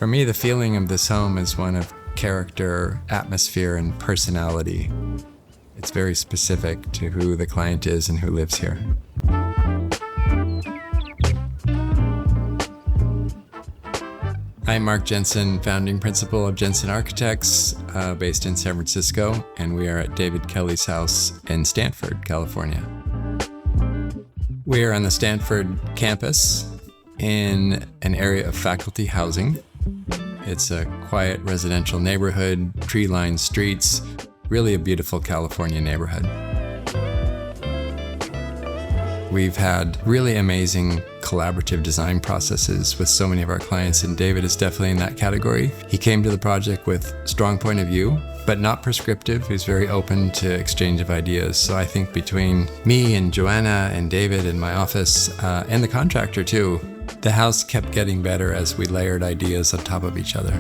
For me, the feeling of this home is one of character, atmosphere, and personality. It's very specific to who the client is and who lives here. I'm Mark Jensen, founding principal of Jensen Architects, based in San Francisco, and we are at David Kelly's house in Stanford, California. We are on the Stanford campus in an area of faculty housing. It's a quiet residential neighborhood, tree-lined streets, really a beautiful California neighborhood. We've had really amazing collaborative design processes with so many of our clients, and David is definitely in that category. He came to the project with strong point of view, but not prescriptive. He's very open to exchange of ideas. So I think between me and Johanna and David in my office, and the contractor too, the house kept getting better as we layered ideas on top of each other.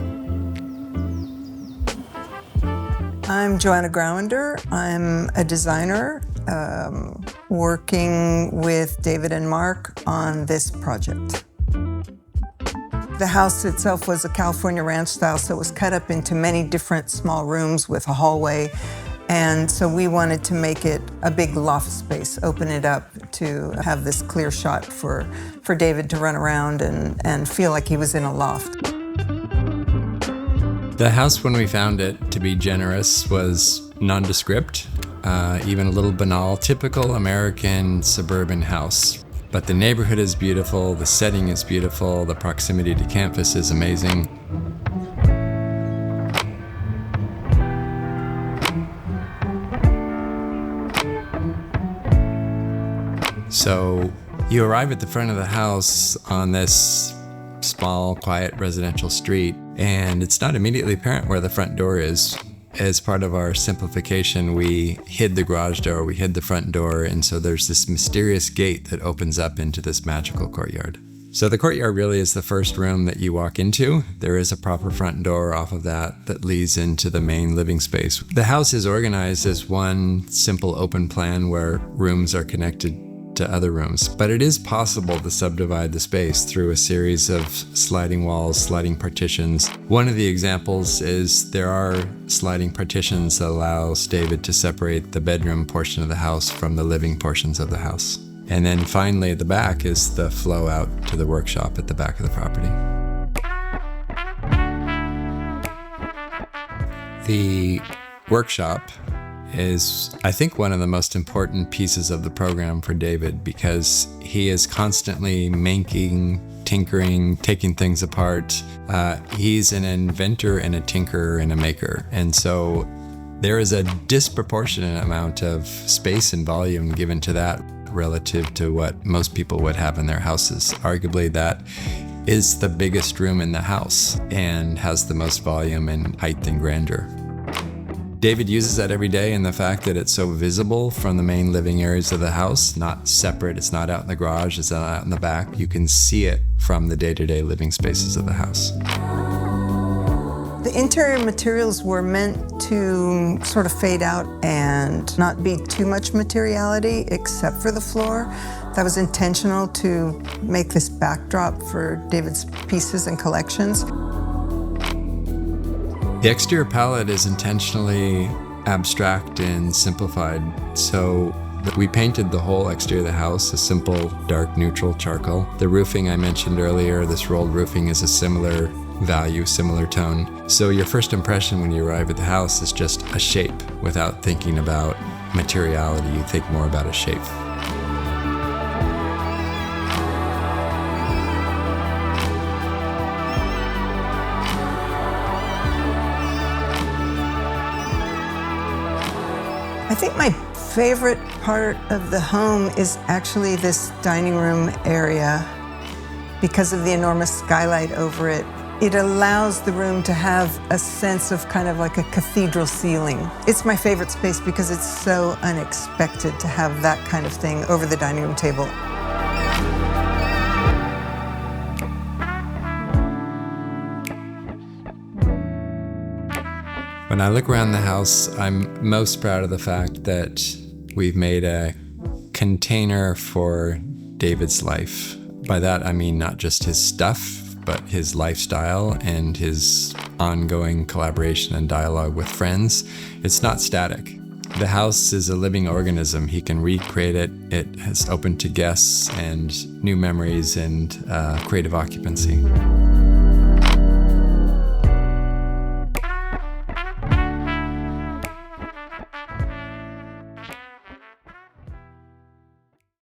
I'm Johanna Grawunder. I'm a designer working with David and Mark on this project. The house itself was a California ranch style, so it was cut up into many different small rooms with a hallway. And so we wanted to make it a big loft space, open it up to have this clear shot for David to run around and feel like he was in a loft. The house, when we found it, to be generous, was nondescript, even a little banal, typical American suburban house. But the neighborhood is beautiful, the setting is beautiful, the proximity to campus is amazing. So you arrive at the front of the house on this small, quiet residential street, and it's not immediately apparent where the front door is. As part of our simplification, we hid the garage door, we hid the front door, and so there's this mysterious gate that opens up into this magical courtyard. So the courtyard really is the first room that you walk into. There is a proper front door off of that leads into the main living space. The house is organized as one simple open plan where rooms are connected to other rooms, but it is possible to subdivide the space through a series of sliding walls, sliding partitions. One of the examples is there are sliding partitions that allows David to separate the bedroom portion of the house from the living portions of the house. And then finally at the back is the flow out to the workshop at the back of the property. The workshop is, I think, one of the most important pieces of the program for David, because he is constantly making, tinkering, taking things apart. He's an inventor and a tinkerer and a maker. And so there is a disproportionate amount of space and volume given to that relative to what most people would have in their houses. Arguably, that is the biggest room in the house and has the most volume and height and grandeur. David uses that every day, and the fact that it's so visible from the main living areas of the house, not separate, it's not out in the garage, it's not out in the back. You can see it from the day-to-day living spaces of the house. The interior materials were meant to sort of fade out and not be too much materiality except for the floor. That was intentional to make this backdrop for David's pieces and collections. The exterior palette is intentionally abstract and simplified. So we painted the whole exterior of the house a simple, dark, neutral charcoal. The roofing I mentioned earlier, this rolled roofing, is a similar value, similar tone. So your first impression when you arrive at the house is just a shape. Without thinking about materiality, you think more about a shape. I think my favorite part of the home is actually this dining room area. Because of the enormous skylight over it, it allows the room to have a sense of kind of like a cathedral ceiling. It's my favorite space because it's so unexpected to have that kind of thing over the dining room table. When I look around the house, I'm most proud of the fact that we've made a container for David's life. By that, I mean not just his stuff, but his lifestyle and his ongoing collaboration and dialogue with friends. It's not static. The house is a living organism. He can recreate it. It is open to guests and new memories and creative occupancy.